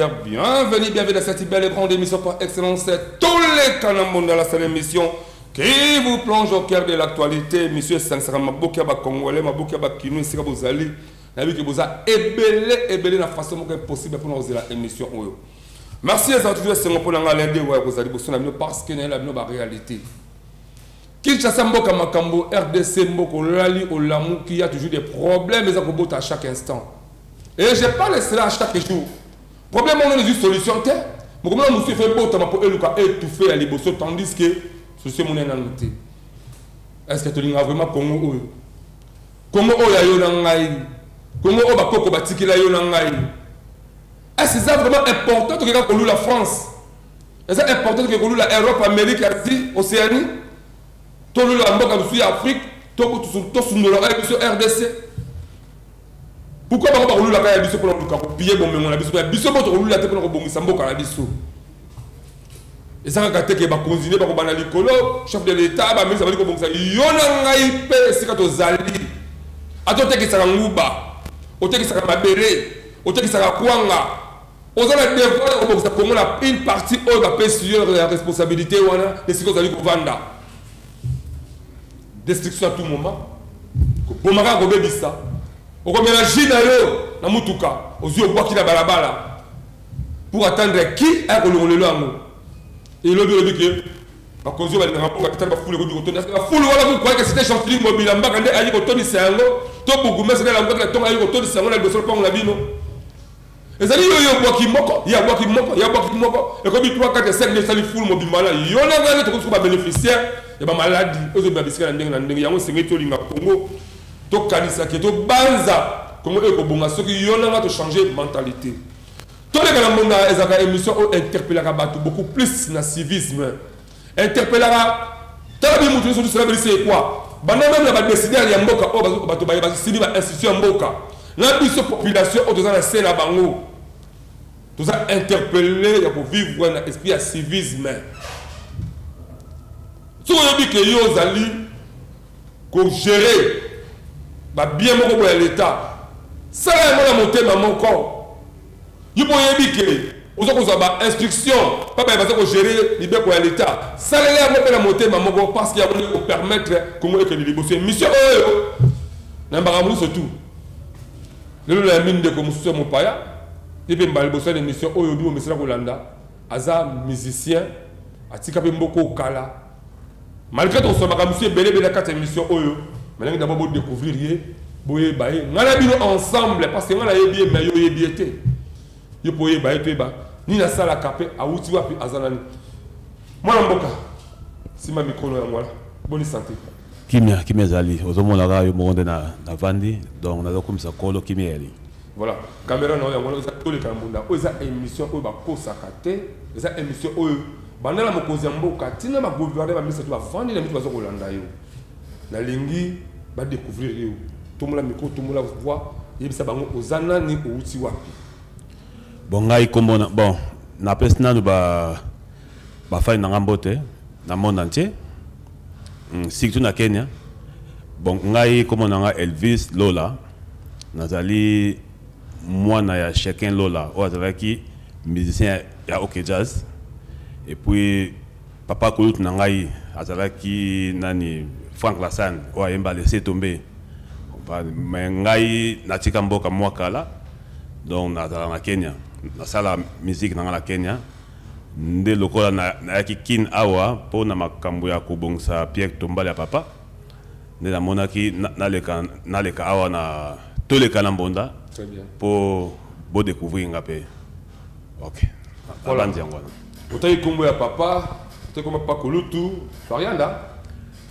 téléspectateurs, bienvenue dans cette belle et grande émission par excellence. Tous les canaux de la seule émission qui vous plonge au cœur de l'actualité. Monsieur Sansara Mabokia Congolais, Mabokia Kino, Sika Bozali, la vie que vous a ébellé la façon possible pour nous la émission. Merci à tous ceux qui ont l'aider vous allez parce que c'est la réalité. Kinshasa Mboka Makambo, RDC Mboko, Lali, Olamou, qui a toujours des problèmes à chaque instant. Et je parle de cela à chaque jour. Problème, on a une solution. Mais comment on fait pour étouffer à l'ébosso tandis que c'est mon énanté. Est-ce que tu as vraiment Congo Congo Oya Yonangai Congo Oba Koko Batikila Yonangai. Est-ce que c'est vraiment important que nous la France? Est-ce que c'est important que nous la Europe, Amérique, Asie, Océanie? Tout le monde en Afrique, tout le monde en RDC. Pourquoi on va rouler la caille pour le payer bon mais on a besoin pour rouler la tête pour le bon sambo canabiso. Et ça a gâté que va continuer par banali colo chef de l'état ba mais ça va dire que bon ça yona ngai pe c'est quand zali. Atote que ça nguba. Ote que ça mabere, ote que ça kwanga. Ozala devoir ko ça comme la une partie on va payer sur la responsabilité wana de ce que zali ko vanda. Destruction à tout moment. Bomaka ko bebisa. On va mélanger na mutuka aux yeux au bois qui la balabala pour attendre qui a le langue et le bureau que ma cause va na rapport ka foule ko du la foule wala vous croyez que c'était chantier mobile en bas quand ayi ko toni sango to bugu mais c'est la ngaka to ayi ko toni sango na besoin pas on la bino et ça dit yo bois qui moko ya bois qui moko et comme 3 4 5 9 sali foule mobile mala yo na ngana to ko ba bénéficiaire et ba maladie aux ba bisika na ndenge yango sengeto linga Congo. To kanisa ke to banza comment eko bonga soki yona va te changer mentalité. To les gars mona ezaka émission o interpellera batu beaucoup plus na civisme. Interpellera tabi mutu so cela veut dire quoi? Bana même la décider ya mboka o bazo batu ba sini ba institution mboka. La biso population o tozana sena bango. Toza interpeller ya pour vivre un esprit à civisme. So on dit que yo zali ko gérer ba bien moko pour l'état ça est mon monter dans mon corps il faut ébiquer aux autres ba instruction papa va se gérer libé pour l'état ça est mon la monter dans mon corps parce qu'il y a pour permettre comment que les bosser mission na baramu surtout le mine de comme sur mon paya et puis ba bosser des missions oyo bi mo mesala kolanda aza musicien atika pe mboko kala malgré tout ça ba monsieur belé quatre émissions oyo. Maintenant, d'abord, vous découvrir, vous voyez, nous allons ensemble, parce que nous allons bien, mais vous avez bien été. Vous pouvez bien, ni la salle à capé, à Outiwa, puis à Zanani. Moi, je suis si ma micro est là, bonne santé. Kimia Zali, aux hommes, on a eu mon na Vandi, donc on a comme ça, Kolo Kimia. Voilà, caméra, on a tous les caméras, on a une émission, on a consacré, on a une émission, on a une émission, on a une émission, on a une émission, la lingi va découvrir tout le monde micro tout le monde voit et ça va aux anani au Outiwa. Bon ngai comme bon na pesna no ba fa na ngambote na monde entier surtout na Kenya. Bon ngai comme on a Elvis Lola nazali mwana ya chacun Lola ou azalaki musicien ya OK Jazz et puis papa kolut na ngai azalaki nani Frank Lassan, ou a laissé tomber. Mais ngai natika mboka mwakala, donc na Kenya, na sala musique na la Kenya. Nde lokola na yaki kin awa po na makambo ya kubongsa Pierre Tombale ya papa. Nde na monaki na leka awa na toleka na mbonda. Très bien. Pour bo découvrir ngapé. OK. Voilà. Otayi kombo ya papa, otayi kombo papa Kolutu, Farianda.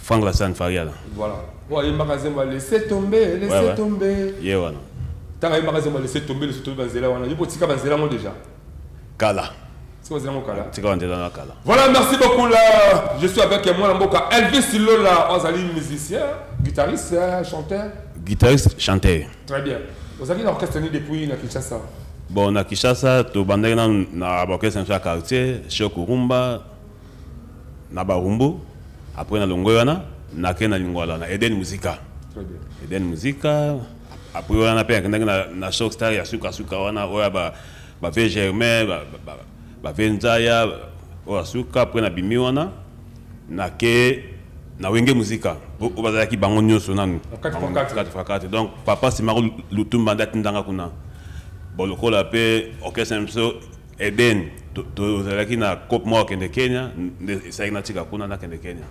Frank Lassan Fariala. Voilà. Ouais, il m'a laissé tomber, laissez tomber. Yeah, voilà. Tant qu'il m'a laissé tomber, il faut tirer Banzela moi déjà. Kala. C'est quoi mon Kala? C'est quoi Kala? Voilà, merci beaucoup là. Je suis avec moi Mboka Elvis Lola, Ozali musicien, guitariste, chanteur. Guitariste, chanteur. Très bien. Vous avez une orchestre depuis na Kinshasa. Bon, na Kinshasa, tu bandé na orchestre de quartier, Chokurumba, na Barumbu. Après, na Longoyana, na Kena Lingwala, na Eden Musica. Très bien. Eden Musica. Après, on a payé na Shockstar, ya suka wana, oya ba bave Germain bave Nzaya Asuka après na bimi wana na ke na wenge muzika o bazaki bango nyonso nanu 4x4 donc papa Simaro Lutumba ndati ndanga kuna boloko la pe orchestre mso Eden to zalaki na cop mo kende Kenya ça na tika kuna na kende Kenya.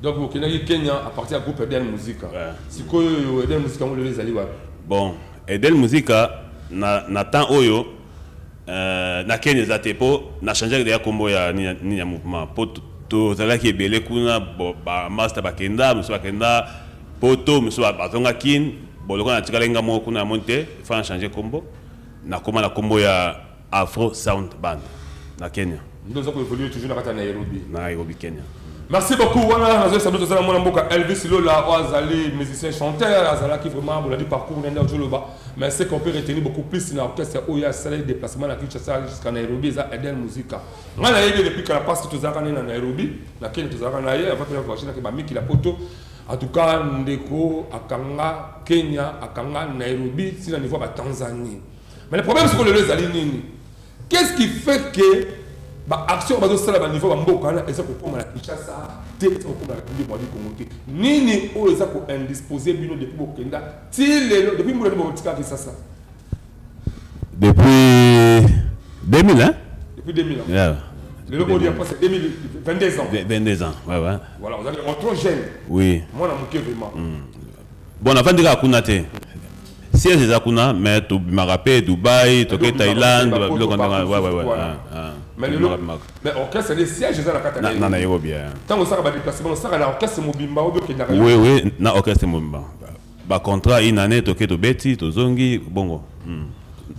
Donc au Kenya à partir du groupe Eden Musica. Si quoi Eden Musica on les ali wa. Bon, Eden Musica na temps oyo na Kenya za tepo na changer de kombo ya ni ya mouvement po to zalaki ebele kuna ba master bakenda muso bakenda poto muso bazonga kin boloko na tikalenga mo kuna monte fa changer kombo na koma na kombo ya Afro Sound Band na Kenya. Nous avons évolué toujours dans Nairobi. Nairobi, Kenya. Merci beaucoup. Voilà, nous sommes tous à Elvis Lola, Azali, musicien, chanteur, Azala qui vraiment, on a dit parcours, on a dit Joloba. Mais c'est qu'on peut retenir beaucoup plus dans l'orchestre où il y a des déplacements à Kinshasa jusqu'à Nairobi, ça Eden Musica. Moi, on a eu depuis que la passe tout ça à Nairobi, la Kenya tout ça à Nairobi, avant que la voiture qui m'a mis qui la poto. En tout cas, Ndeko, Akanga, Kenya, Akanga, Nairobi, c'est le niveau de Tanzanie. Mais le problème, c'est que le Zali, qu'est-ce qui fait que l'action va se faire au niveau de Mboka et ça pour la Kinshasa, c'est pour la République du Congo. Nini o eza ko indisposé bino depuis Bokenda, depuis mo le Botika Kinshasa. Depuis 2000 hein? Depuis 2000 ans. Yeah. Le logo dit après c'est 22 ans. 22 ans, ouais. Voilà, vous avez trop jeune. Oui. Moi on a manqué vraiment. Bon, avant de la Kunate. Si c'est ça qu'on a, mais tu m'as rappelé Dubaï, tu es Thaïlande, mais l'orchestre, c'est les sièges dans la Catalogne. Non, Nairobi. Tant que ça va déplacement, ça va l'orchestre Mobimba ou bien oui, na orchestre Mobimba. Ba contrat une année, tu es Beti, tu Zongi, bongo.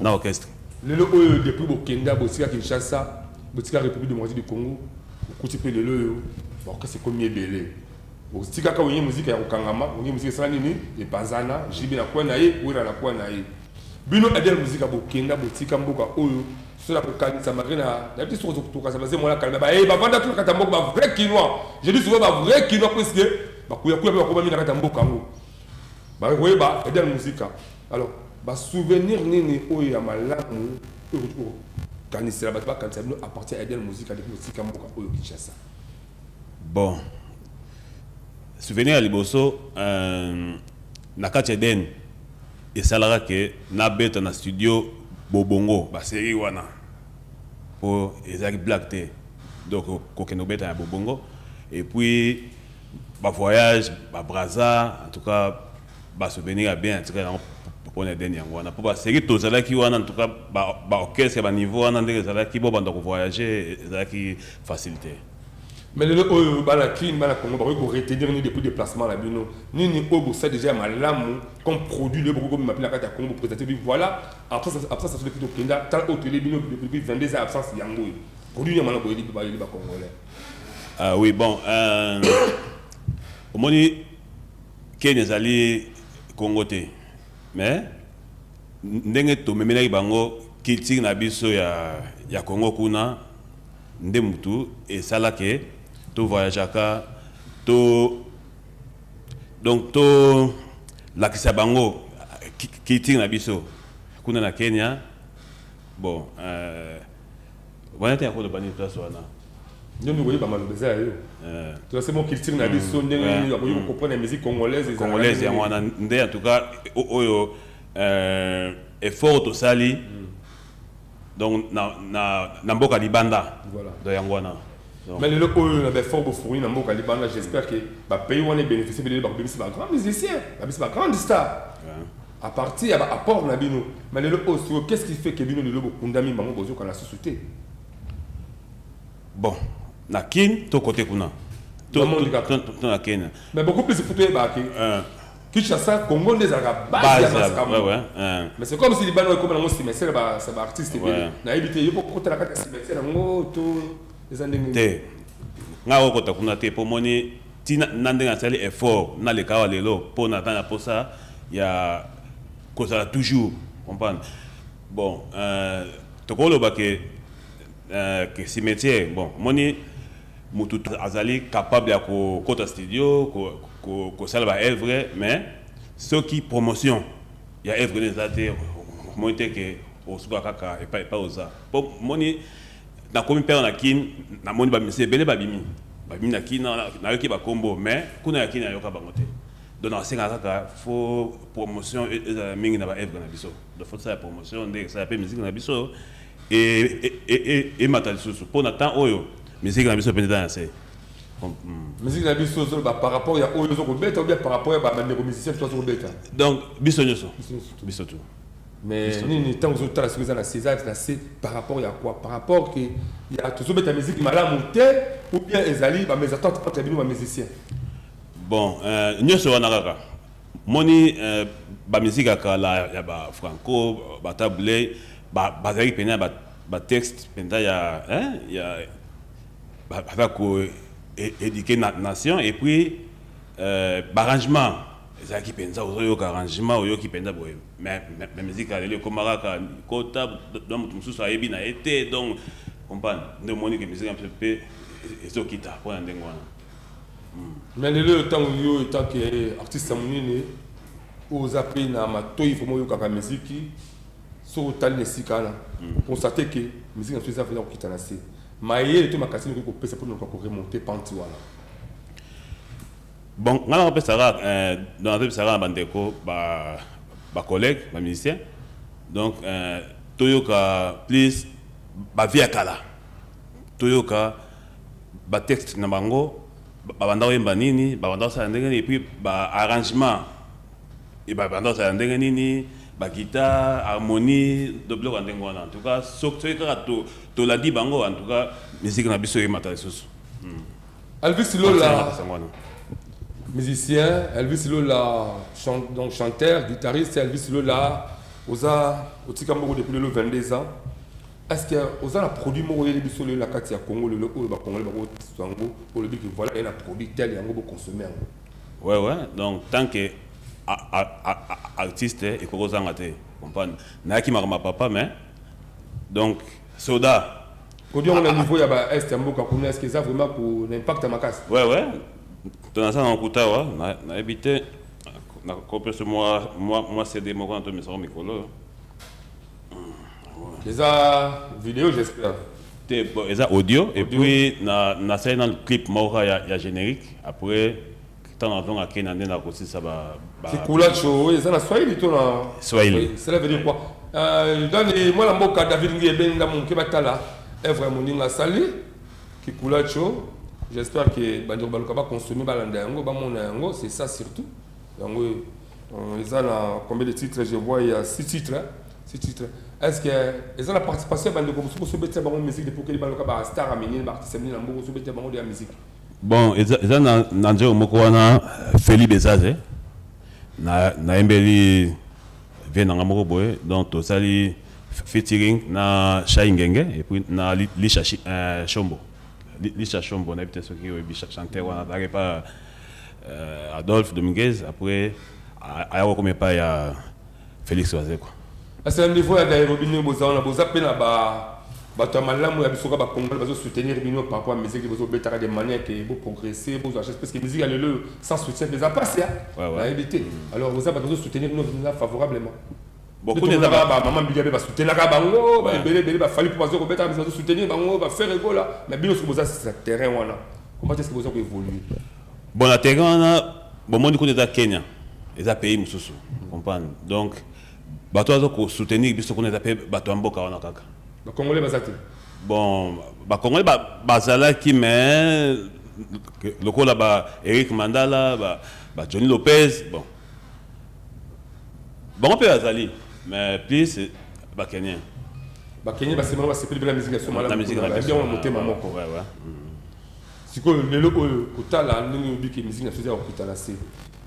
Na orchestre. Le logo depuis Bokenda, Botika Kinshasa, Botika République démocratique du Congo, côté pe le logo, l'orchestre comme belé. Botika ka wenye musique ya Okangama, wenye musique sana nini, et Bazana, Jibi na kwa naye, ou na kwa naye. Bino Eden musique Bokenda, Botika Mboka oyo. Cela pour Kani Samarina, la petite chose tout ça, c'est moi la calme. Eh, bah, pendant tout le Katambo, bah, vrai Kinois. Je dis souvent, bah, vrai Kinois, parce que, bah, Kouya, bah, mis la Katambo, Kango. Bah, oui, bah, et dans la musique. Alors, bah, souvenir, Nini, Oya, Malamu, Kani, c'est la bataille, quand ça appartient à Eden Musique, avec le Sika Mboka, Oyo, Kinshasa. Bon. Souvenir à Liboso, Nakati Eden, et ça l'a que, Nabet, dans le studio, Bobongo, bah série wana pour les black té donc Kokenobet à Bobongo et puis bah voyage bah Brazza en tout cas bah souvenir bien en tout cas pour les derniers wana pour bah série tout ça là qui wana en tout cas bah orchestre bah niveau wana ndé ça là qui bon donc voyager ça qui facilité. Mais le Balakin, Balakongo, vous retenir ni depuis déplacement là, ni Obo, c'est déjà malamu comme produit le Bogo, m'a appelé la carte à Congo, présenter, voilà, après ça se fait depuis au Kenya, tant au télé, depuis 22 ans, absence Yango. Produit, il y a malin, il y a Congolais. Ah oui, bon, au moins, Kenya Zali Congoté, mais, ndenge to memena ibango, kilting na biso ya Congo kuna, ndemutu, et ça là que, tout voyagaka to donc to la kisabango kiti na biso kuna na Kenya bon wana te akolo bani place wana nous voyons pas mal de ça tu sais mon culture na biso ndenge ya ko comprendre la musique congolaise ya wana ndé en tout cas oyo effort to sali donc na mboka libanda voilà do yangwana. Mais le loco avait fort beau fourni dans Mboka Libana, j'espère que le pays où on est bénéficié de la grande musicien, la grande star. À partir à apport Nabino. Mais le loco, qu'est-ce qui fait que Bino le loco condamné Bango Bozo quand la société? Bon, na kin to côté kuna. To na Kenya. Mais beaucoup plus foutu bah Kinshasa, Congo des Arabes, mais c'est comme si les Libanais comme un cimetière, c'est un artiste. Na évité, il faut porter la carte cimetière, tout. Te nga okota kuna te po moni tina nandinga sali effort na le kawa lelo po na tana po ça ya kosa toujours comprendre bon tokolo ba que cimetière bon moni mutu azali capable ya ko kota studio ko salva œuvre mais ce qui promotion ya œuvre des até monte que osuka kaka et pas oza po moni na komi père na kin na moni ba monsieur belé babimi na kin na yoki ba combo mais kuna ya kin ya yoka bango te donc na senga kaka faut promotion mingi na ba œuvre na biso de faut ça promotion de ça appelle musique na biso et matal susu pour na temps oyo musique na biso peut dans c'est musique na biso par rapport ya oyo zo ko beta ou bien par rapport ya ba musicien to zo beta donc biso nyoso biso tout. Mais ni tant que tu as ce que ça César c'est par rapport à quoi par rapport que il y a toujours ta musique malamu ou bien ezali ba mes attentes entre bino ba musicien bon nyoso wana kaka moni ba musique akala ya ba franco ba table ba zaki pena ba texte penda ya ya ba ko éduquer nation et puis ba arrangement ezaki penza oyo arrangement oyo ki penda boye mais musique alele komaraka kota donc mususu ayebi na été donc comprendre de monique musique un peu ezokita pour ndengo wana mais le temps yo tant que artiste munene aux appels na matoi faut yo kaka musique so tal nesikana constater que musique en ça fait okita na se maye to makasi ko pesa pour ko remonter panti wana. Bon, on a dans la Sarah Bandeko, ba collègue, ba musicien. Donc, Toyoka, please, ba via kala. Toyoka, ba texte na bango, ba banda oyemba nini, ba banda sa ndenge et puis ba arrangement. Et ba banda sa ndenge nini, ba guitare, harmonie, double ndenge wana. En tout cas, Toyoka to la di bango en tout cas, musique na biso e matalesusu. Elvis Lola. Musicien, Elvis Lola, donc chanteur, guitariste, Elvis Lola, oza otikambo depuis le 22 ans. Est-ce que oza a produit mo yeli biso le la katia Congo le ba Congo ba ko sango pour le but que voilà il a produit tel yango bo consommer yango. Ouais donc tant que artiste et ko zanga te comprendre na ki ma papa mais donc soda ko di on a niveau ya ba est mboka ko est-ce que ça vraiment pour l'impact à makas. Ouais dans ça on kutawa na habité na copie moi CD moi quand me sort micro les vidéo j'espère les audio et puis na scène dans le clip moi ya générique après tant avant à Kenya na aussi ça ba c'est Kulacho et ça na Swahili to na Swahili cela veut dire quoi dans les moi la mboka David Ngibenga mon kebatala est vraiment ninga sali qui Kulacho. J'espère que Bandio Baluka va consommer Balanda Yango, Bamona Yango, c'est ça surtout. Yango, ils ont combien de titres? Je vois, il y a 6 titres. 6 titres. Est-ce qu'ils ont la participation à Bandio Baluka pour se mettre en musique depuis que les Baluka va star à Ménin, artiste Ménin, pour se mettre en musique? Bon, ils ont Nanjo Mokoana, Felipe Bezaze, Naembeli Venangamoko Boy, donc Tosali featuring na Shaingenge et puis na Lisha Chombo. Lisha Chombo, on a peut-être ceux qui ont chanté, on n'arrive pas Adolphe Dominguez, après, à y pas il y a Félix Oazé. C'est un niveau d'aérobine, on a besoin de malamu ya bisoka ba Congolais bazo soutenir bino par rapport à musique bazo betara de manière que vous progresser vous acheter parce que musique a le sans soutien déjà passé la éviter alors vous avez besoin soutenir nous favorablement beaucoup de maman bigabe ba soutenir ka bango ba belé ba fallu pour bazo betara bazo soutenir bango ba faire égola mais bino sur ça terrain wana comment est-ce que vous avez évolué bon la terrain wana bon monde ko de Kenya les pays mususu comprendre donc bato bazo ko soutenir biso ko na pays bato mboka wana kaka. Les Congolais basati. Bon, les Congolais basala qui mais le coup là Eric Mandala, Johnny Lopez, bon. Bon on peut azali, mais plus c'est Kenyan. Kenyan c'est vraiment c'est plus de la musique la musique la bien on monter maman quoi. Ouais. Si que le kota là nous dit que musique na faisait au kota là c'est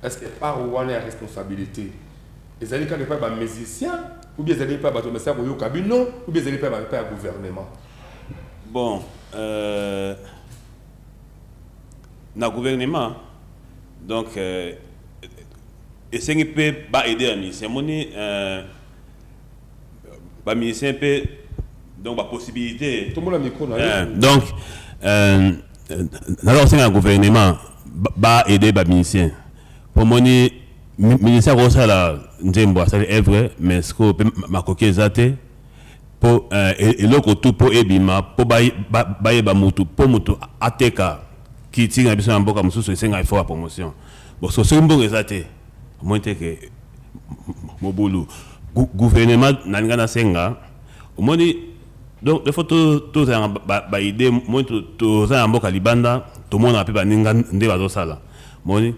est-ce que par où on a responsabilité. Les alliés quand pas musiciens ou bien ils n'allaient pas battre message au cabinet ou bien ils n'allaient pas battre au gouvernement. Bon, le gouvernement, donc, et c'est qu'il peut aider à nous. C'est mon musicien peut donc la possibilité. Tout le monde a micro. Donc, le gouvernement va aider les musiciens. Pour mon ministère ça la nzembo ça est vrai mais ce que ma coquille zate pour eloko tout pour ebima pour baye ba mutu pour mutu ateka qui tire biso na mboka mususu esenga effort promotion bon so mboka ezate monte que mobulu gouvernement nalinga na senga omoni donc des photos tout ça ba idée moi tout ça mboka libanda tout monde appelle baninga nde bazo sala moni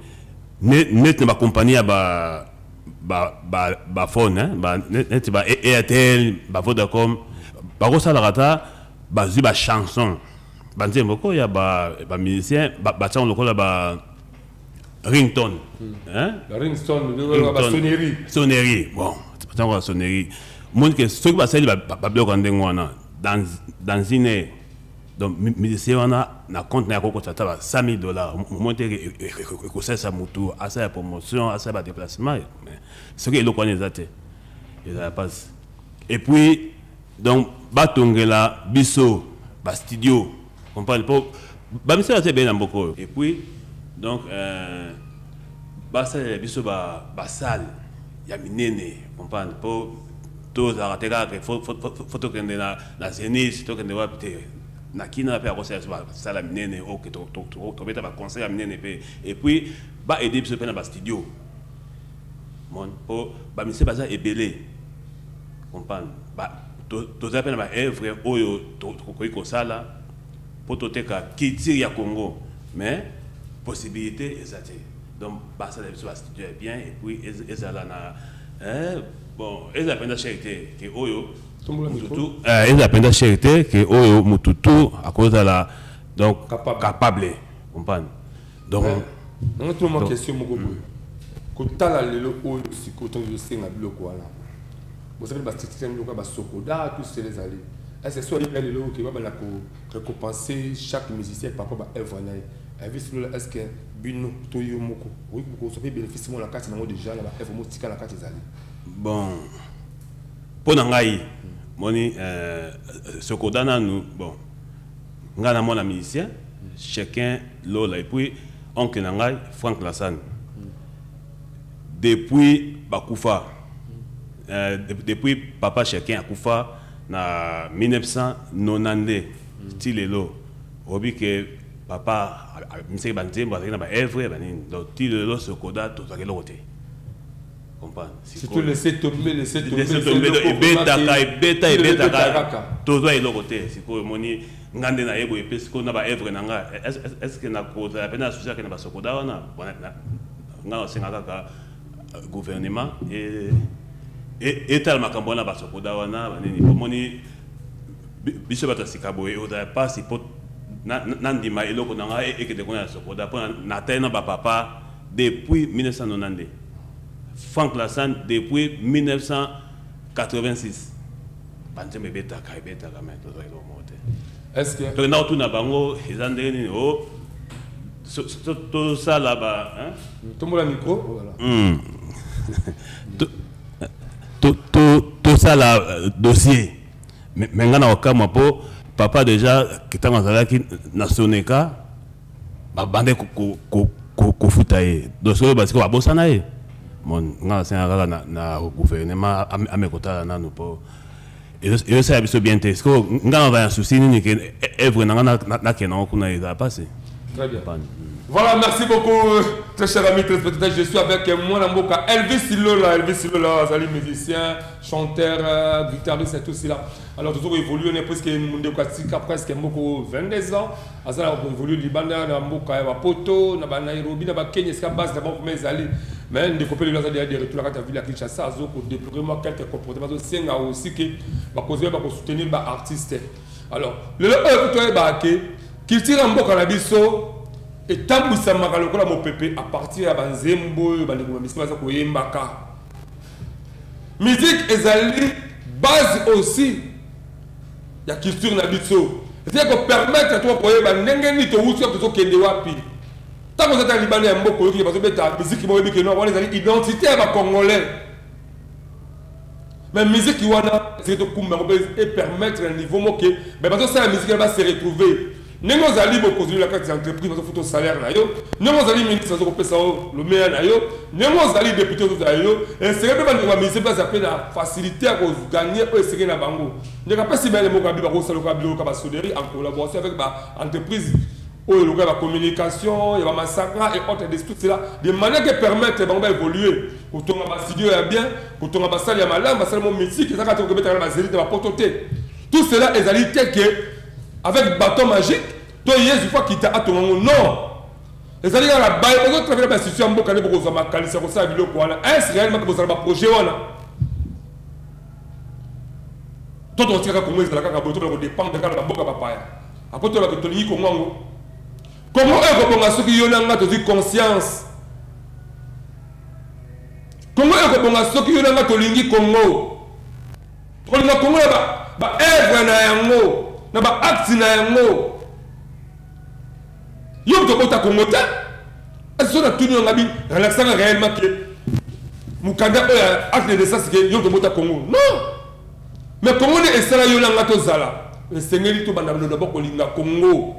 net ba compagnie ba phone hein net ba Airtel ba Vodacom ba ko sala rata ba zi ba chanson ba nzembo ya ba musicien ba tchang lokola ba ringtone hein la ringtone ba sonnerie bon c'est pas sonnerie monde que ce qui va servir ba bloc en dengwana dans une donc musicien on a na compte na ko tata ba $100,000 monter ko ça mutu à sa promotion à sa déplacement mais ce que le connaît zate il a pas et puis donc batongela biso ba studio comprendre pour ba monsieur c'est bien beaucoup et puis donc ba ça biso ba salle ya minene comprendre pour tous arrêter que photo que na Zénith to que ne va peut na kina pe akosa ça la minene o que to beta ba conseil minene et puis ba aider biso pe na ba studio mon pour ba monsieur baza ebelé comprendre ba to za pe na ba œuvre oyo to ko sala pour to teka kitiri ya Congo mais possibilité exacte donc ba ça biso ba studio est bien et puis ezala na bon ils appellent la charité que oyo mututu ils appellent la charité que oyo mututu à cause de la donc capable comprendre donc non tout ma question moko boy ko tala lelo oyo siko to je senga biloko wala vous savez ba système loka ba sokoda tous ces allées est-ce soit il lelo que ba la ko récompenser chaque musicien par rapport à œuvre na est-ce que bino to yo moko oui ko so bénéfice mo la carte na déjà la œuvre mo tika la carte ezali. Bon, pour Nangaï, moni ce qu'on a nous, bon, on a mon musicien, chacun l'autre et puis oncle Nangaï, Franck Lassane. Depuis Bakoufa, depuis papa chacun à Koufa, na 1990, style lo, obi que papa, monsieur Banzé, na ba œuvre, donc style lo ce qu'on a tout à l'autre. Si tu laisses tomber, et bêta, tout doit être côté. Si tu moni, ngande na ego et puis qu'on a ba œuvre nanga. Est-ce que na cause la peine associée que na ba sokoda wana, ngana sengaka gouvernement et tal makambo na ba sokoda wana, nini moni biso bata sikabo et oda pas si pot nandima eloko nanga et que de kona sokoda pour na taina ba papa depuis 1990. Franck Lassane depuis 1986. Est-ce que tout na bango ezandeni oh tout ça là-bas hein tout le micro tout ça là dossier mais ngana okama po papa déjà kitanga zalaki na soneka ba bande ko futaye dossier parce que ba bosana ye mon nga senga na gouvernement amekota na no po et ça biso bien test ko nga va un souci ni que œuvre na kenan kuna eza passé très bien. Voilà, merci beaucoup, très cher ami téléspectateur. Je suis avec moi, Namboka Elvis Silola, Zali musicien, chanteur, guitariste et tout cela. Alors, toujours évolué, on est presque presque 22 ans. Alors, on évolue au Liban, Namboka, Poto, Nairobi, Kenya, Skabas, d'abord, mais Zali. Mais on découvre les gens des retours à la ville à Kinshasa, pour déployer quelques comportements aussi que pour soutenir les artistes. Alors, le qui tire en boca la biso. Et tant que ça m'a calculé mon pépé à partir de Banzembo, musique est base aussi la culture na biso. C'est-à-dire que permettre à toi pour n'engagner to ou sur to kende wapi. Tant que ça libanais un mot qui parce que ta musique mo bi que non on les identité à congolais. Mais musique qui wana c'est to kumba et permettre un niveau moqué mais parce que ça la musique elle va se retrouver. ndenge ozali bokozwi la kati ya entreprise bazofuta salaire na yo ndenge ozali ministre azokopesa yo lomea na yo ndenge ozali député ozozala yo esenge mpe bandeko baministre mpe aza mpe na facilité ya koganye oyo esenge na bango ndenge apesi bele moko abi bakosaloka biloko basonnerie en collaboration avec baentreprise oyo eloka ya bacommunication ya bamassacre et autres de tout cela de manière que permettre bango baévoluer kotonga bastudio ya bien kotonga basali ya malamu basali mo musique ezaka te kokobetaka na bazélite bapoto te tout cela ezali te ke avec bâton magique, toi Jésus fois qui t'a attendu non. Les alliés à la baille, les autres travaillent dans la situation beaucoup de beaucoup de ma qualité, c'est ça vidéo quoi là. Est-ce réellement que vous avez un projet ou non? Toi tu tires comme ça là quand vous devez dépendre de quand la boca papa. Après toi que tu lis comment est-ce que pour ceux qui ont un de conscience? Comment est-ce que pour ceux qui ont un de lingi Congo? Pour le Congo là bah œuvre na yango. Na ba acte na yango yo to kota Congo ta aso na tuni ngabi relaxant réellement que mukanda acte de ça c'est que yo to kota Congo non mais Congo ne esala yo na to zala le sengeli to banda ndo boko linga Congo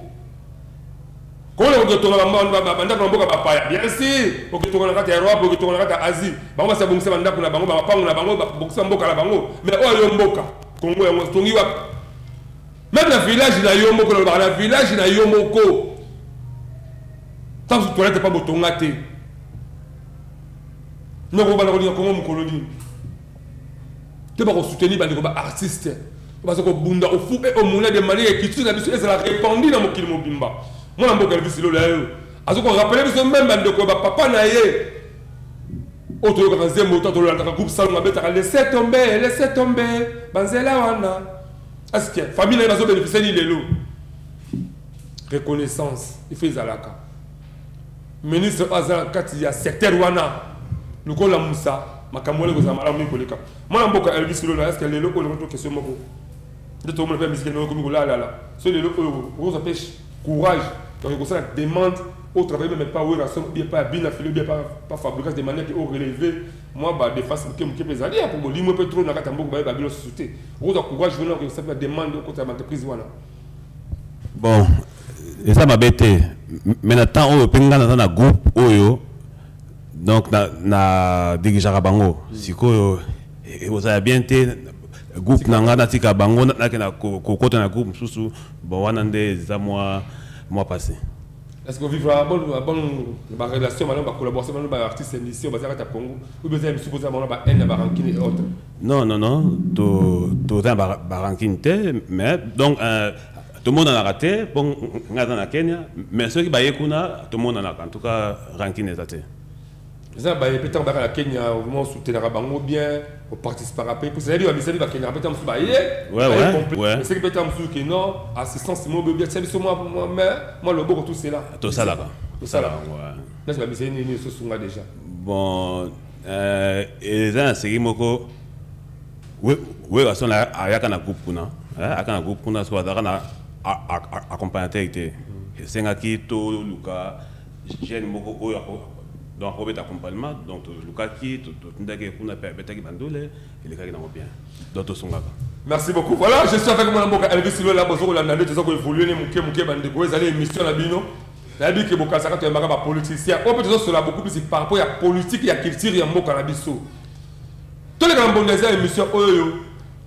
ko le to ngamba banda ko mboka papaya bien sûr ko to ngana kata Europe ko to ngana kata Asie bango ba bongisa banda ko na bango ba pango na bango ba bongisa mboka la bango mais oyo mboka Congo yango tongi wa même le village na Yomoko, le village na Yomoko, tant que tu n'es pas botongaté. Nous avons dit comment nous colonie. Tu vas soutenir les artistes. Parce que Bunda au fou et au moulin de manière qui tue la mission, elle a répandu dans mon kilimo bimba. Moi, je suis venu là. À ce qu'on rappelle, nous sommes même de quoi papa naïe. Autre que un moteur de la groupe Salon, laissez tomber, Banzela wana. Est-ce que la famille n'a pas bénéficié de l'eau? Reconnaissance, il fait Zalaka. Ministre Azan, quand il y a secteur Wana, nous avons la Moussa, Makamole, vous avez mal Koleka. Moi, je suis Elvis Lola, est-ce que les locaux ont une question? De tout le monde fait musique, là. C'est les locaux, vous avez courage, donc vous avez la demande au travail, mais pas où la somme, bien pas bien affilée, bien pas fabriquée de manière qui est relevée. Moi, je vais faire des choses pour me dire que je vais faire des société. Vous avez courage, vous avez des demandes contre l'entreprise. Bon, et ça m'a bêté. Mais maintenant, on peut dans un groupe, donc, na dirigeant bango. Si vous avez bien été, groupe nangana tika bango, na côté na groupe, sous bon, on a des mois passés. Est-ce que vous vivez une bonne relation, une collaboration avec les artistes ici au Congo? Ou bien vous supposez avoir une rancune et autres? Non, tout est rancune, mais donc tout le monde en a raté, bon, on a dans la Kenya, mais ceux qui baillent tout le monde en a en tout cas rancune est raté. Les gens baillent peut-être dans la Kenya, au moment où soutenir bango bien, au participera à pour ça dire à Bissau Kenya peut-être me baillé. Ouais. C'est que peut-être me que non, assistance moi bien c'est moi le beau tout c'est là. Tout ça là. Ouais. Là c'est Bissau ni ce sont déjà. Bon et ça c'est moko ouais façon là ayaka na groupe kuna. Aka na groupe kuna soit na accompagnateur c'est ngaki to luka jeune moko oyo donc on va accompagnement donc le cas qui tout on a permettre que bandole et les cas qui n'ont bien d'autres sont là. Merci beaucoup. Voilà, je suis avec mon amboka Elvis Lola bozo la ndé tozo ko évoluer ne muke bande ko ezali émission na bino. La bi ke boka saka to yamba ba politicien. On peut toujours cela beaucoup plus par rapport à politique ya culture ya mboka na biso. To les grands bondeza émission oyo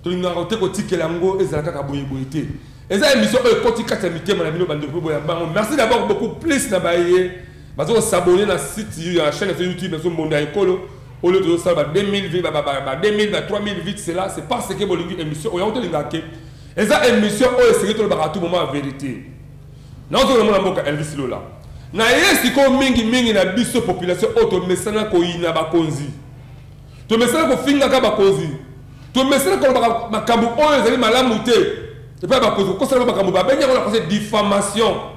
to linga rote ko tikela ngo ezalaka ka boyeboyité. Eza émission oyo ko tikata mitema na bino bande ko boya bango. Merci d'abord beaucoup plus na baye. Parce que s'abonner à la site, la chaîne de YouTube, mais monde à école, au lieu de ça, 2000 vues, 2000, 3000 vues, c'est là, c'est parce que vous avez une émission, vous avez une émission, et cette émission, c'est tout le moment en vérité. Nous avons le monde à Elvis Lola. Na yesi ko mingi na biso population auto mesana ko ina bakonzi. To mesana ko finga ka bakonzi. To mesana ko makambu oyo ezali malamu te. Et pas bakonzi ko sala makambu ba benya ko la conseil diffamation.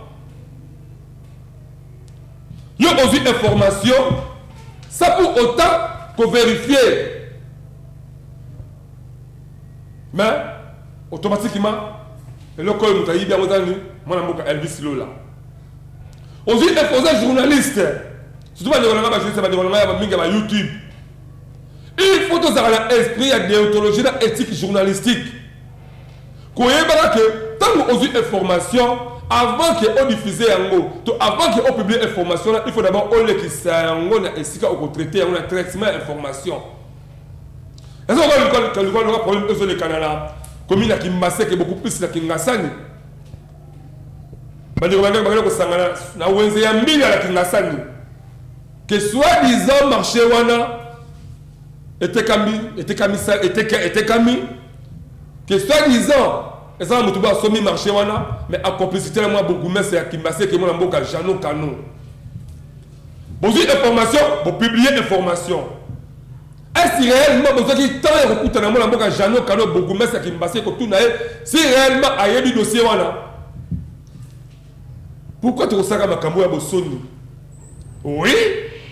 Il y a aussi information, ça pour autant qu'on vérifie. Mais, automatiquement, le col nous a dit bien aux amis, moi je suis Elvis Lola. Aussi, un journaliste, surtout quand on est sur YouTube, il faut que ça ait l'esprit de déontologie et éthique journalistique. Qu'on y ait que tant qu'on a information, avant qu'on diffuse yango, avant qu'on publie l'information, il faut d'abord que ça on traiter un traitement d'information. Est-ce qu'on a un problème sur le Canada? Comme il y a qui massé que beaucoup plus que Ngasani. Que soi-disant marché wana était Kami, que soi-disant et ça m'a trouvé à marché wana mais en complicité moi beaucoup mais c'est qui massé que moi mboka Jano Kano. Bon information, bon publier information. Est-ce réellement besoin qui tant et recoute dans mboka Jano Kano beaucoup mais c'est qui massé que tout naé si réellement ayebi dossier wana. Pourquoi tu resaka makambo ya bosoni? Oui,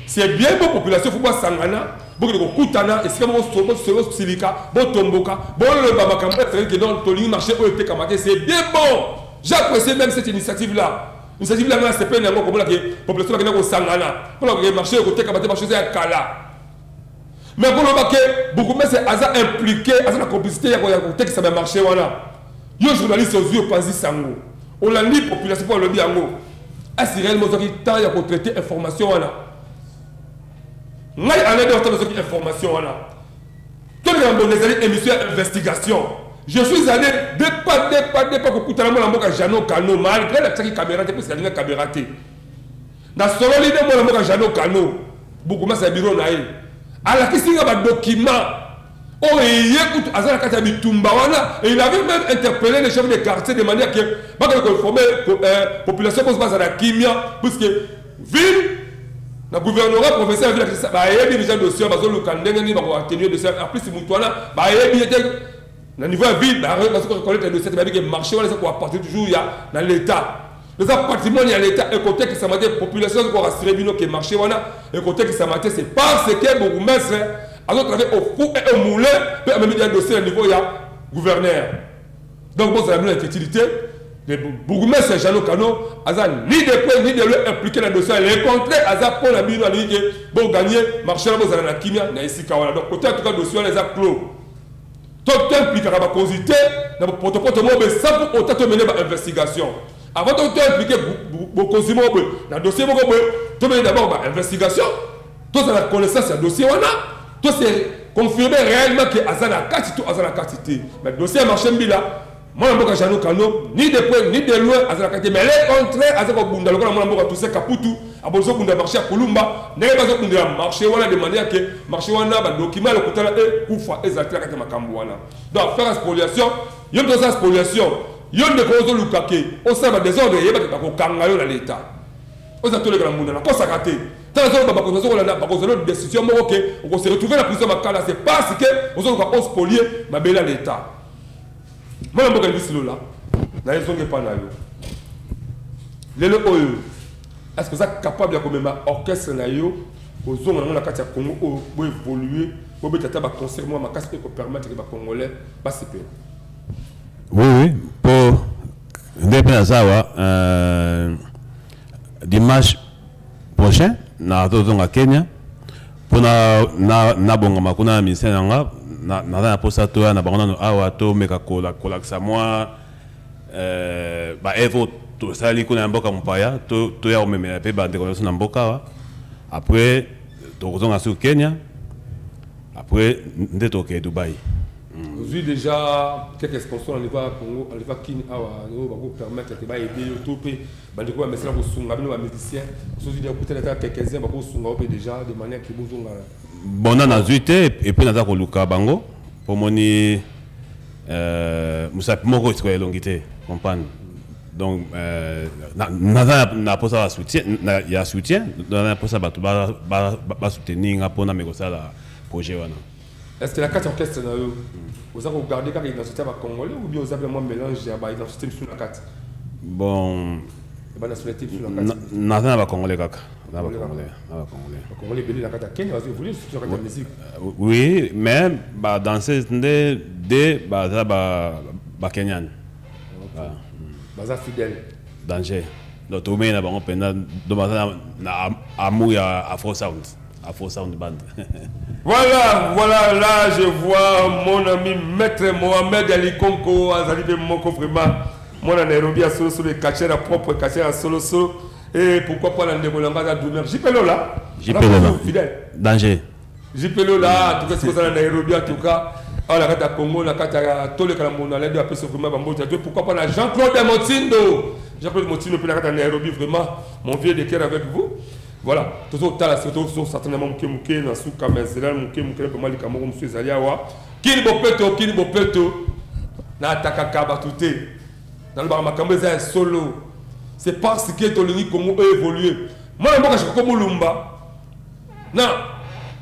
c'est bien pour la population, il faut pas s'angana. Beaucoup de koutana, et si vous avez silika, bon tomboka, bon le babakambo, c'est dans le marché où était kamaté, c'est bien bon. J'apprécie même cette initiative-là. L'initiative là, c'est pas une comme la population qui est s'angana. Pour le marché où était kamaté, marché c'est kala. Mais pour le baquet, beaucoup mais c'est hasard impliqué, hasard la complicité, il y a un texte qui s'appelle marché voilà. Yo journaliste aux yeux pas sango. On l'a dit population pour le biango. Est-ce réellement qui tant il y a pour traiter information voilà. Moi, en aide de information voilà. Tout le monde des émissions d'investigation. Je suis allé pas pour écouter la moka Jano Kano malgré la caméra parce qu'il y a une caméra. Dans ce rôle de moka Jano Kano, beaucoup mais c'est bureau naï. Alors qui signe un document. Oh, il écoute Azana Katabi Tumbawana et il avait même interpellé les chefs de quartier de manière que la population pose pas à la kimia, puisque ville, le gouvernement, professeur, il y a des dossiers, il y a atténuer dossiers, après si Moutouana, il y a au niveau de la ville, parce qu'on connaît les dossiers, il y a des marchés, il faut apporter toujours dans l'État. Les patrimoines, il y a l'État, et côté qui s'est maté, la population qui a assuré que le marché, et côté qui s'est maté, c'est parce que beaucoup de alors travailler au fou et au moulin, puis à même un dossier au niveau, il y a gouverneur. Donc, bon, c'est la même infertilité. Les bourgmestres Jano Kano, ni de près ni de l'autre impliqué dans le dossier. Les contraires, pour la mise en ligne, bon, gagner, marcher dans la kimia, dans ici, Kawana. Donc, côté en tout cas, le dossier, les a clos. Tout impliquera ma causité, dans le protocole, mais sans pour autant mener ma investigation. Avant de impliquer vos consommateurs dans le dossier, tu mets d'abord ma investigation, tu as la connaissance du dossier, tout c'est confirmé réellement que Azana Katito, Azana Katité. Mais le dossier marché là, moi je suis Jano Kano, ni de près ni de loin, Azana Katité. Mais les contraires, Azana Bunda, le gouvernement a tout ça Kaputu, a besoin de marché à Kolumba, n'est pas besoin de marché de manière que marché wana, document le côté là, et Koufa, et Zatra Katama Kambouana. Donc faire la spoliation, il y a une spoliation, il y a une cause de Lukake, au sein de désordre, il y a un Kangayo dans l'État. Aux ateliers de la Mouna, la cause à rater. Tant que vous avez une décision, on se retrouve dans la prison, c'est parce que vous avez spolié ma belle l'État. Moi, je vais vous dire là, je ne sais pas. Est-ce que vous êtes capable de faire un orchestre aux zones où la carte Congo pour évoluer, pour conserver ma casse pour permettre que les Congolais participent? Oui, pour dimanche prochain, na Kenya, pour na bonga makuna ministère nanga na posa to na bangona awa to meka kola moi evo to sali kuna mboka mpaya to ya omemela pe ba décoration na mboka après to kozonga sur Kenya après ndeto ke Dubaï. Aujourd'hui déjà quelques sponsors on va Congo on va Kini awa on va permettre que ba aider autopé ba de quoi mais c'est là pour sunga bino musiciens aujourd'hui de écouter les quelques-uns ba ko sunga déjà de manière que bozonga bon na zuité et puis na ko luka bango pour moni musapi moko ko elongité comprendre donc na posa la soutien il y a soutien na posa ba soutenir nga pona meko sala projet wana. Est-ce que la carte orchestre vous avez regardé quand l'identité va congolais ou bien vous avez vraiment mélangé à l'identité sur la carte? Bon. La nationalité sur la carte. Non, pas congolais kaka. Pas congolais. Congolais béni la carte Kenya, vous voulez sur la musique? Oui, mais bah danser de bah Kenyan. Baza fidèle. Danger. Donc tout le monde a bon pendant na amour à Afro Sound. Afro Sound Band. Voilà, là je vois mon ami Maître Mohamed Ali Konko, Azali de Moko vraiment. Moi, dans Nairobi, à solo solo, caché la propre, caché à solo solo. Et pourquoi pas dans Ndegolanga, dans Doumer. Jipelo là. Jipelo là. Danger. Jipelo là, en tout cas, c'est ça, dans Nairobi, en tout cas. À la carte à Congo, la carte à Tole Kalamon, à l'aide de la paix, vraiment, pourquoi pas dans Jean-Claude Motindo. Jean-Claude Motindo, puis la carte à Nairobi, vraiment, mon vieux de cœur avec vous. Voilà, toujours là, c'est toujours certainement Mouké, dans Souka, mais c'est là, Mouké, vraiment, les Cameroun, M. Zaliawa. Kini Bopeto, na Takaka Batouté. Dans le Baramakambé, c'est un solo. C'est parce que Tolini Congo a évolué. Moi, je suis comme Lumba. Non,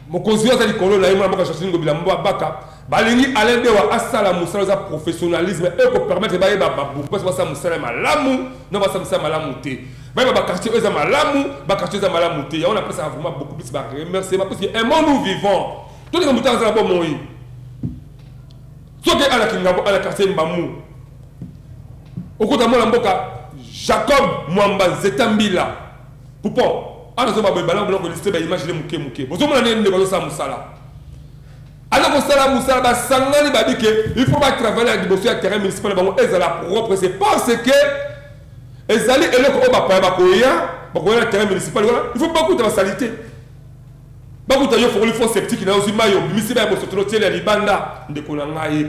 mon conseiller, c'est le colon, là, je suis comme Lumba, Baka. Balingi Alain Dewa asala musala professionnalisme et ko permettre ba yeba babu parce que ça musala malamu non ba ça musala malamu te ba yeba quartier eza malamu ba quartier eza malamu te on appelle ça vraiment beaucoup plus ba remercier parce que un monde nous vivons tout les mutans za bon moi soke ala kingambo ala quartier mbamu okuta mona mboka Jacob Mwamba Zetambila poupon ana zo ba bala ko lister ba image le muke bozo mona ne ko ça musala. Alors que ça, il faut pas travailler avec des terrain municipal, ils la propre. C'est parce que les alliés et le terrain municipal, il faut beaucoup de saleté. Beaucoup de faut sceptique, il y a aussi maillot, mais si vous avez Libanda,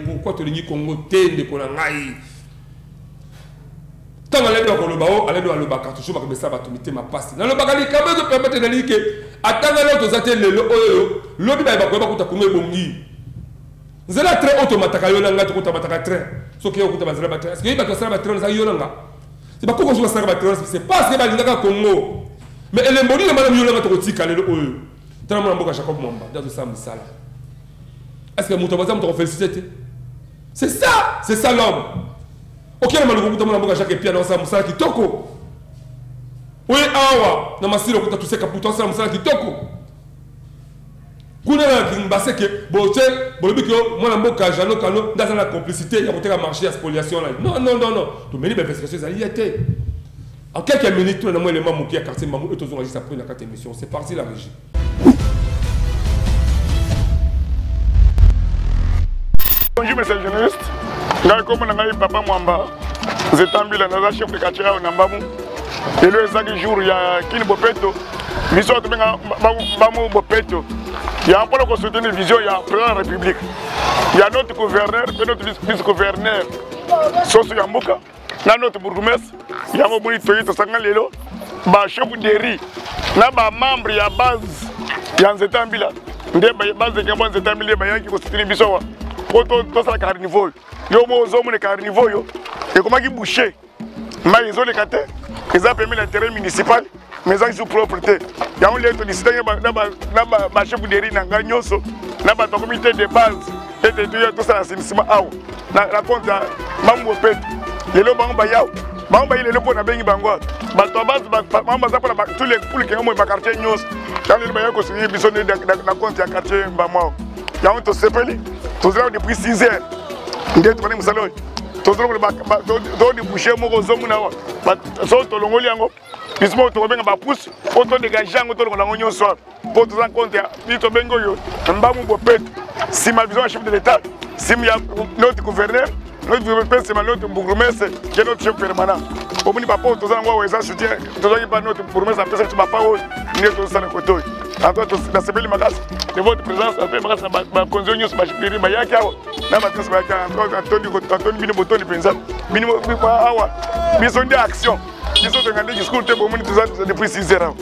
pourquoi tu dis Congo T, de Konangaï. Tant que l'aide au Lobao, l'aide au Lobaka, toujours avec ça, tu ma passe. Dans le Bakali, quand même, tu permets de dire que, attends, l'autre, tu as l'objet de la bongi. Vous avez très automatique, vous avez très très. Ce qui est au Est-ce que vous avez très très. C'est pas pourquoi je vais faire c'est parce que vous avez Congo. Mais elle est bonne, elle est bonne, elle est bonne. Tant que vous avez Jacob Mwamba, dans ça, est-ce que vous avez félicité? C'est ça l'homme. Ok, je vais vous dire piano ça musala kitoko. Oui, awa, na masiro kuta tuseka puto ça musala kitoko. Kuna na kimbase ke boche, bolobiko mwana mboka jano kano dans la complicité ya koteka marché à spoliation là. Non. Tu mets les investigations ça y était. En quelques minutes, tout le monde est élément moqué à quartier Mamou et tous ont juste après la 4 émission. C'est parti la régie. Bonjour monsieur le journaliste. Ngai comme ngai papa Mwamba. Zetambila na chef de quartier au Nambamu. Et le ezaki jour ya Kini Bopeto. Mission to benga bamu Bopeto. Il y a un peu de soutenir une vision, il y a un président de la République. Il y a notre gouverneur, notre vice-gouverneur, Soso Yambuka, notre bourgmestre, il y a un peu de Sangalelo, le chef de riz, le membre de la base, il y a un Zetambila, la base de Gabon Zetambila, il y a un qui constitue une vision. Pour tout ça, carnivore. Il y a un homme de carnivore. Et comment il bouche? Ils ont les catés, ils ont permis l'intérêt municipal. Mais ils ont propreté. Il y a un lieu de décider de chef de riz, un comité de base, et de tout ça, c'est la compte Mamou Pet. Les lots Bambayao, Bambaye les lots pour la Bengi Bangwa. Tous les poules qui ont un quartier news, dans les bailleurs construits, ils sont dans compte du quartier Bamao. Il y a un to sepeli, tous les depuis 6 heures. Il y a un salon. Tous les bouchers, mon zoom, sont au Longoliango. Puisque tu reviens à pousse, autant de gageants, autant de l'oignon soir. Pour te rendre compte, il te bengo yo, Mbamou Bopet. Si ma vision est chef de l'État, si notre gouverneur, notre gouverneur, c'est notre bourgmestre, qui est notre chef permanent. Au bout du papa, tu as envoyé ça soutien, tu as pas notre bourgmestre, après ça, tu vas pas où, ni tout ça, le côté. En tout cas, dans ce bel magasin, de votre présence, après, ma conjointe, ma chérie, ma yaka, la matrice, ma yaka, Anthony Binoboto, le président, Binoboto, Awa, ils ont des actions. Ils sont regardés jusqu'au temps depuis 6 heures.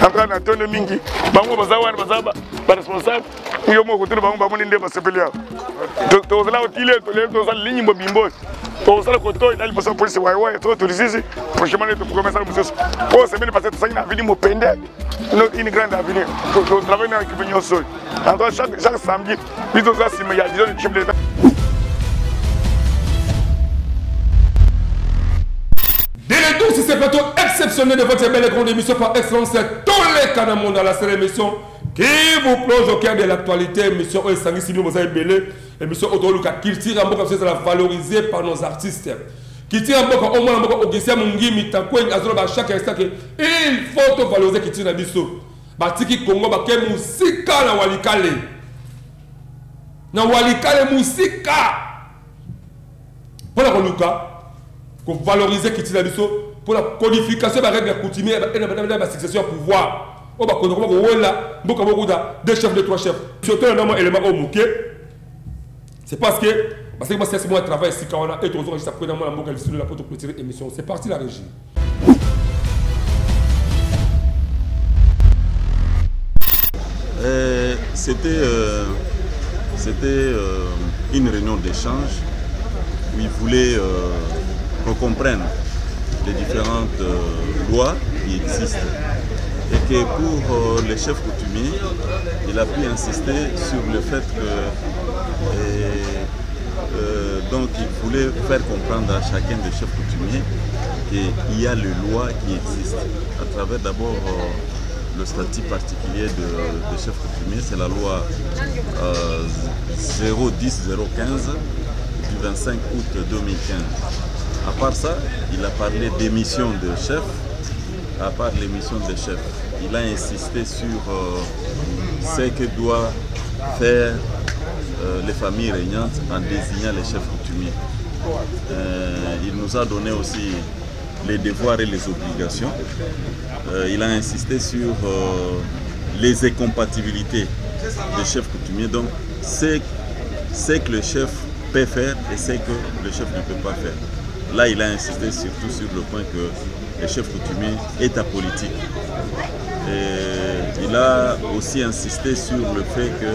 En train d'entendre Mingi, Bango Bazawa, Bazaba, responsable, il y a un côté de Bango Bamoni de Basepelia. Tous là, il est dans la ligne Bimbo. Tous là, côté, il y a une personne police, et tout, tout ici, prochainement, il faut commencer à nous dire. Pour semaine passée, ça y est, avenue Mopende, une grande avenue. Nous travaillons dans l'équipe de sol. En tout cas, chaque samedi, ils ont ça, il y a 10 chefs d'État. Si c'est plateau exceptionnel de votre belle et grande émission par excellence, c'est tous les canaux dans la seule émission qui vous plonge au cœur de l'actualité. Émission Oesangi Simi Mosaï Belé, émission Otoluka qui tire en boca, c'est la valorisée par nos artistes. Qui tire en boca, au moins en boca, Ogesia Mungi, Mitakwen, Azoloba, chaque instant, il faut te valoriser qui tire dans l'issue. Batiki Congo, Baké Moussika, na Walikale. Na Walikale Moussika. Pour la Luka. pour valoriser Kitinabiso, pour la codification de la règle coutumière et la succession au pouvoir. On va connaître deux chefs, deux, trois chefs. Surtout un élément au Mouké. C'est parce que moi, c'est moi qui travaille ici quand on a et tout le après dans mon la pour clôturer l'émission. C'est parti la régie. C'était une réunion d'échange où ils voulaient qu'on comprenne les différentes lois qui existent et que pour les chefs coutumiers, il a pu insister sur le fait que donc il voulait faire comprendre à chacun des chefs coutumiers qu'il y a les lois qui existent à travers d'abord le statut particulier de chef coutumier, c'est la loi 010-015 du 25 août 2015. À part ça, il a parlé d'émission de chef. À part l'émission de chef, il a insisté sur ce que doivent faire les familles régnantes en désignant les chefs coutumiers. Il nous a donné aussi les devoirs et les obligations. Il a insisté sur les incompatibilités des chefs coutumiers, donc c'est que le chef peut faire et c'est que le chef ne peut pas faire. Là, il a insisté surtout sur le point que le chef coutumier est apolitique. Et il a aussi insisté sur le fait que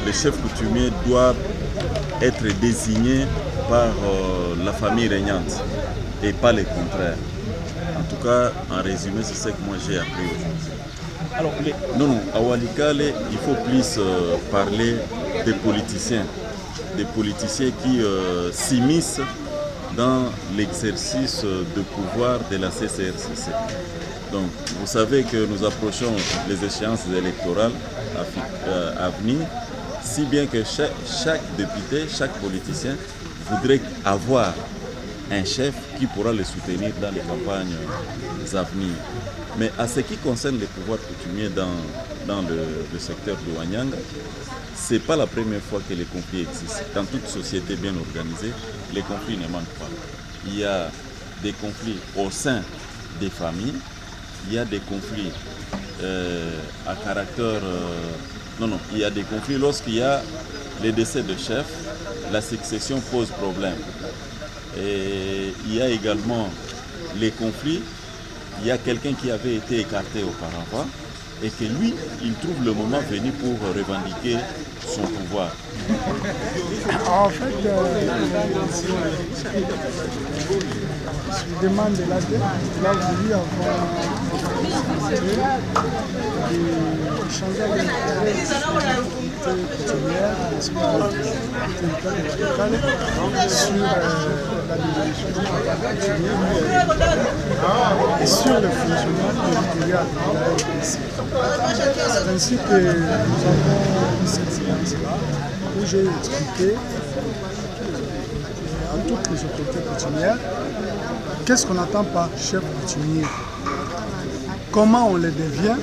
les chefs coutumiers doivent être désignés par la famille régnante et pas le contraire. En tout cas, en résumé, c'est ce que moi j'ai appris aujourd'hui. Alors, Non, à Walikale, il faut plus parler des politiciens qui s'immiscent dans l'exercice de pouvoir de la CCRCC. Donc, vous savez que nous approchons les échéances électorales à venir, si bien que chaque député, chaque politicien voudrait avoir un chef qui pourra le soutenir dans les campagnes à venir. Mais à ce qui concerne les pouvoirs coutumiers dans le secteur de Wanyanga, ce n'est pas la première fois que les conflits existent. Dans toute société bien organisée, les conflits ne manquent pas. Il y a des conflits au sein des familles, il y a des conflits à caractère... il y a des conflits lorsqu'il y a les décès de chefs, la succession pose problème. Et il y a également les conflits, il y a quelqu'un qui avait été écarté auparavant et que lui, il trouve le moment venu pour revendiquer son pouvoir. En fait, je demande de la voulu avoir changer avec la coutumière sur la diminution et sur le fonctionnement territorial de la RDC. C'est ainsi que nous avons cette séance-là où j'ai expliqué à toutes les autorités coutumières qu'est-ce qu'on attend par chef coutumier, comment on le devient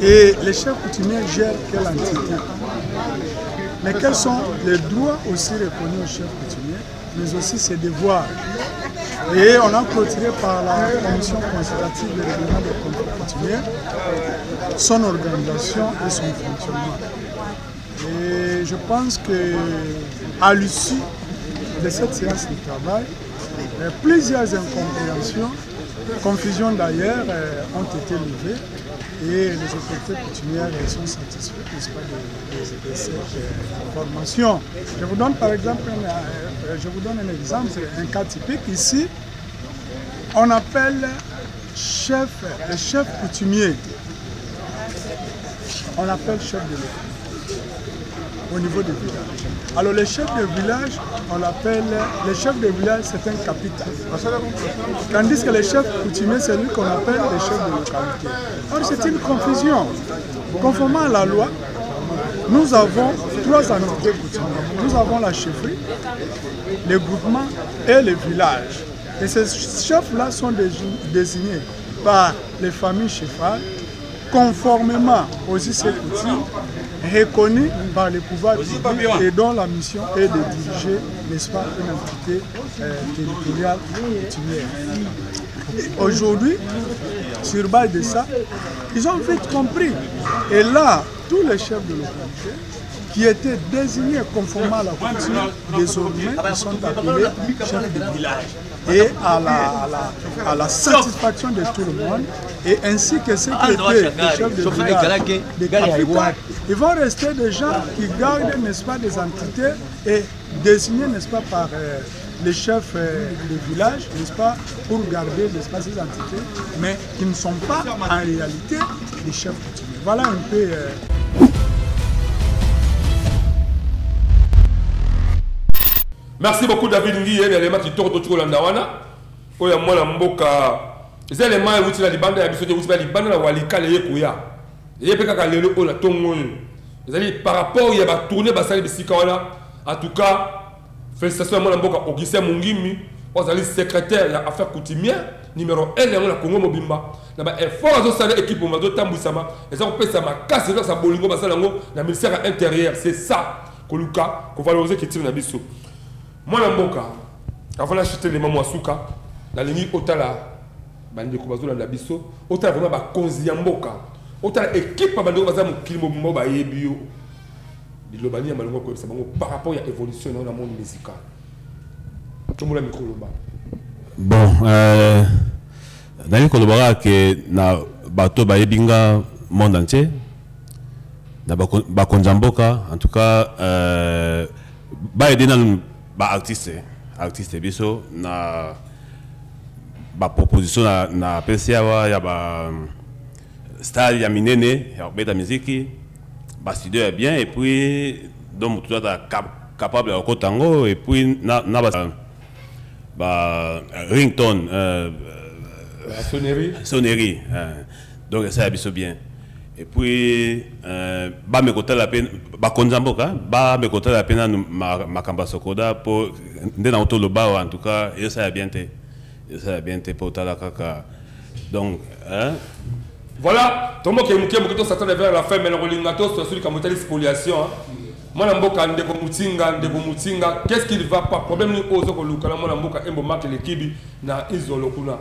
et les chefs coutumiers gèrent quelle entité. Mais quels sont les droits aussi reconnus aux chefs coutumiers, mais aussi ses devoirs. Et on a clôturé par la commission consultative de règlement des conflits coutumiers son organisation et son fonctionnement. Et je pense qu'à l'issue de cette séance de travail, plusieurs incompréhensions, confusions d'ailleurs, ont été levées et les autorités coutumières sont satisfaites, n'est-ce pas, de cette information. Je vous donne par exemple un exemple, un cas typique. Ici, on appelle le chef coutumier, on l'appelle chef de l'État au niveau du village. Alors le chef de village, on l'appelle, le chef de village c'est un capital. Tandis que le chef coutumier c'est lui qu'on appelle le chef de localité. Alors c'est une confusion. Conformément à la loi, nous avons trois entités coutumières. Nous avons la chefferie, les groupements et les villages. Et ces chefs-là sont désignés par les familles cheffales conformément aux ces coutumes reconnus par les pouvoirs publics et dont la mission est de diriger, n'est-ce pas, une entité territoriale coutumière. Aujourd'hui, sur base de ça, ils ont vite compris. Et là, tous les chefs de localité qui étaient désignés conformément à la coutume, désormais, ils sont appelés chefs de village. Et à la satisfaction de tout le monde, et ainsi que ceux qui étaient des chefs de village, ils vont rester des gens qui gardent, n'est-ce pas, des entités et désignés, n'est-ce pas, par les chefs de village, n'est-ce pas, pour garder, n'est-ce pas, ces entités, mais qui ne sont pas en réalité des chefs coutumiers. Voilà un peu... Merci beaucoup David Nguyen, l'élément qui tourne autour de l'Andawana. Il y a moi Mboka. Les éléments qui sont dans les bandes, les bandes de Walika, les Yekuya. Il y a pas de on a tongo. Par rapport à la tournée basale de Sikawana, en tout cas, félicitations à moi Mboka Augustin Mungimi, aux alliés secrétaires des affaires coutumières, numéro 1 de la Congo Mobimba. Là-bas, il faut que l'équipe de Mado Tamboussama, et ça, on peut ça casse dans bolingo basalango, dans le ministère intérieur. C'est ça qu'on va valoriser qui tire dans Bissou. Moi, avant d'acheter les mamans à Souka, la ligne Otala, bande Kobazo la Bisso, Otala vraiment ba Konziamboka, Otala équipe bande Kobazo Kilimo Moba Yebio. Dilobani a malongo ko ça par rapport à l'évolution dans le monde musical. Tout le monde a micro loba. Bon, dans kolobara que na bato ba yebinga monde entier, na ba Konziamboka, en tout cas ba aider dans ba artiste biso na ba proposition na PCA ya ba style ya minene ya beta musique ba studio est bien et puis donc tout est capable de kotango et puis na ba ringtone sonnerie donc ça biso bien. Et puis, bah me côté la peine, bah Konziamboka, bah me côté la peine ma kamba sokoda pour dans auto le bas en tout cas, et ça a bien été, pour tala kaka. Donc, hein. Voilà, tout le monde qui est beaucoup s'attend vers la fin, mais le relingato sur celui qui a monté l'expoliation. Moi Mboka ndeko mutinga, qu'est-ce qu'il va pas problème ni ozo ko lukala moi Mboka embo marque l'équipe na izolo kuna.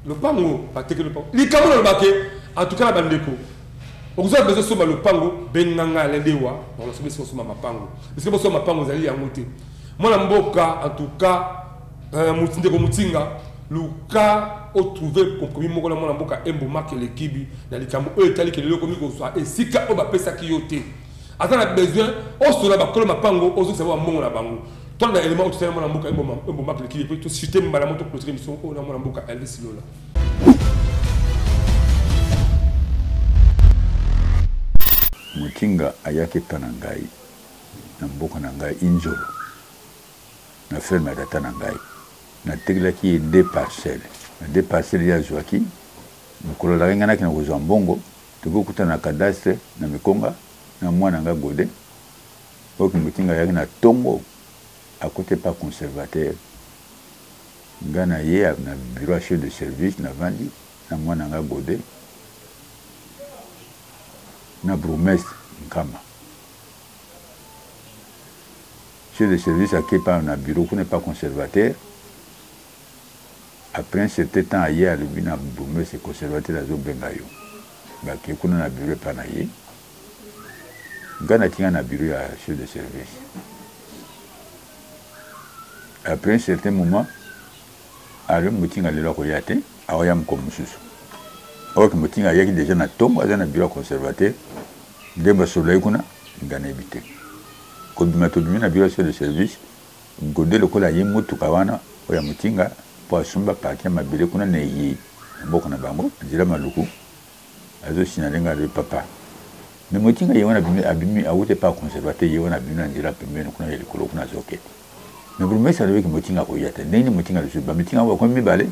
Le pango, pas que le pango. Li kamono le baké. En tout cas, la bandeko. Vous avez besoin de le pango, benanga lendewa. On a besoin de ma pango. Parce que vous avez pango zali ya moté. Moi, Mboka, en tout cas, Mutindeko Mutinga, le cas au trouvé compromis, moi, Mboka, Embo marque l'équipe, dans les cambos, eux, tali que le commis soit. Et si ka oba pesa kiyote. Attends, on a besoin, on se l'a bakolo ma pango, on se savoir mon la bango. Tant d'éléments où tu sais, moi, Mboka, Embo marque l'équipe, et puis tout chuter, ma la moto pour le mission, on a Mboka, Elvis Lola. Mutinga ayaki tanangai na mboka na ngai injolo na ferme data na ngai na teglaki deux parcelles ya zwaki mukolo la ngana kina kozwa mbongo tukokuta na cadastre na mikonga na mwana nga gode oki Mutinga yaki na tongo à côté pas conservateur ngana ye na bureau chef de service na vandi na mwana nga gode na bourgmestre Nkama. Chef de service à qui par un bureau qui n'est pas conservateur. Après un certain temps, hier, le bin à bourgmestre est conservateur à Zobengayo. Bah, qui est un bureau par naïe. Gana tient un bureau à chef de service. Après un certain moment, alors Mutinga à l'éloque yate, à Oyam comme Moussous. Or que Mutinga yaki déjà na tombe dans un bureau conservateur. Demba soleil kuna ngana ebité ko bimato bimina bureau de service ngode lokola ye mutu kawana oya Mutinga po asumba paki mabile kuna ne yi mboka na bango ndira maluku azo sinalenga le papa mais Mutinga ye wana abimi awute pas conservateur ye wana bimina ndira pembeni kuna ye likolo kuna zoke mais pour me ça veut que Mutinga ko yata neni Mutinga le suba Mutinga wa ko mibale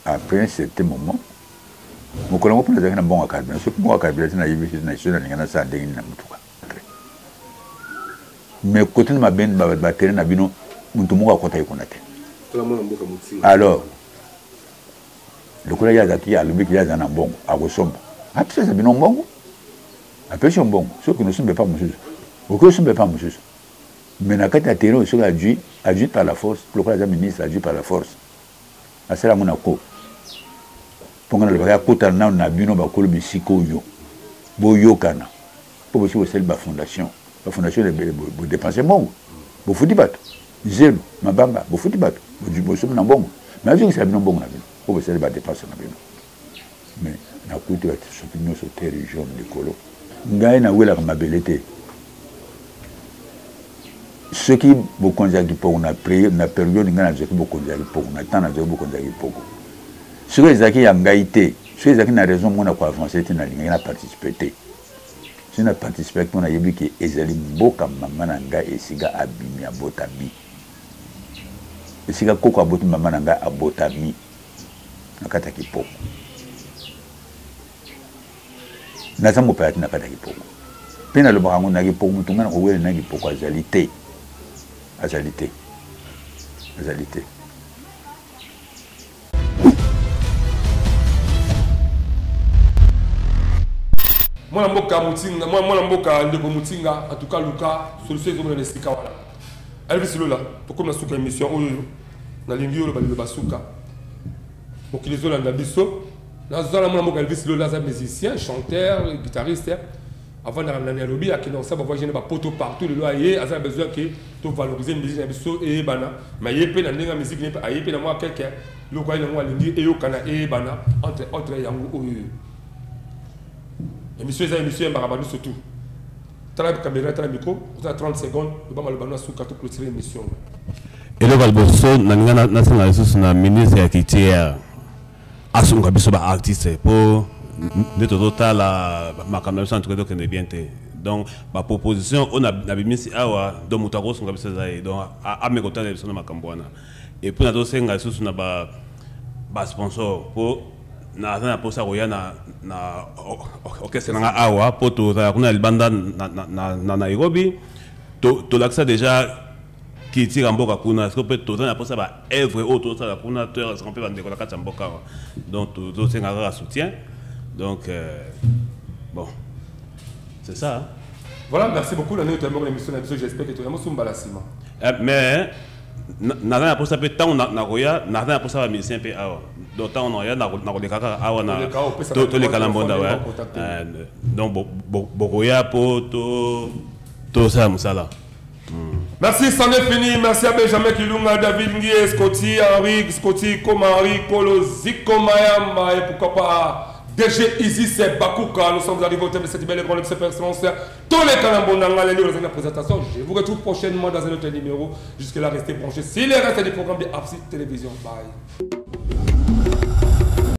après un certain moment mukolo ngopona zakana bonga kabila so bonga kabila tena yibi na isona ngana sa ndenge na mutuka mais côté ma ben ba terrain na bino muntu muka kota ikona te alors le kola ya zaki ya lubi ya zana bongo akosomba Après, ça bien bon. Après, c'est bon. Sauf que nous ne sommes pas monsieur. Aucun ne sommes pas monsieur. Mais dans le cas de terrain, ils sont adduits par la force. Le président ministre adduit par la force. C'est là mon accord. Pour que nous ayons un avion, nous avons un psycho. Boyo kana. Pour que vous ayez la fondation. La fondation est dépensée. Vous foutez pas. Zéro. Ma bamba. Vous foutez pas. Vous sommes dans bon. Mais avec ça, c'est bon. Pour que vous ayez la dépense. Mais na kutu ya opinion sur terre jaune de colo ngai na wela ma belete ce qui beaucoup de pour na période na période ngana je beaucoup de pour na temps na je beaucoup de pour ce que ezaki ya ngai te ce ezaki na raison mona ko avancer te na linga na participer je na participer pour na yebi ki ezali mboka mama na ngai esiga abimi abotami esiga koko abotami mama na ngai abotami nakata kipoko nazambo payati na kata kipoko pena lo bango na kipoko mutungana ko wele na kipoko azalité Moi mboka mutinga moi mboka ndeko mutinga en tout cas Luka solution zo na sika wala Elvis Lola pourquoi na suka émission oyo na lingi yo le basuka okilizo la biso na zala mona mboka Elvis Lola za musicien chanteur guitariste avant d'arriver à lobby à qui non ça va voir gêner ba poto partout le loyer a besoin que to valoriser musique na biso et bana mais yé pe na ndenga musique ne pa yé pe na moi quelqu'un le quoi na moi lingi et yo kana et bana entre autres yango oyo émission za émission barabanu surtout tala caméra tala micro on a 30 secondes le ba malbanu suka to clôturer émission et le balboso na ngana na sanga yesu na ministre ya kitier asunga biso ba artiste pour de total ma caméra sans tout que bien té donc ma proposition on a bimisi awa donc mutako sunga biso za donc a me kota biso na makambwana et pour na to senga yesu na ba sponsor pour na posa ko ya na orchestre na awa poto za kuna libanda na Nairobi to l'accès déjà qui tire en boka kuna est-ce que peut tout na posa ba œuvre auto ça kuna te est-ce qu'on peut vendre la carte en boka donc to senga soutien donc bon c'est ça hein? Voilà, merci beaucoup la note de l'émission j'espère que tu as mon balasima mais n'a pas ça peut tant na roya n'a pas ça musicien pe awa d'autant on a na le kaka awa na tous les kalambonda ouais donc bokoya po to ça musala. Merci, c'en est fini. Merci à Benjamin Kilunga, David Ngie, Scotty, Henri, Scotty, Komari, Kolo, Ziko Mayamba et pourquoi pas DG Easy, c'est Bakouka. Nous sommes arrivés au thème de cette belle et grande excellence. Tous les kalambonda, les la présentation. Je vous retrouve prochainement dans un autre numéro. Jusque là, restez branchés. Si les restes du programme de Absi Télévision. Bye.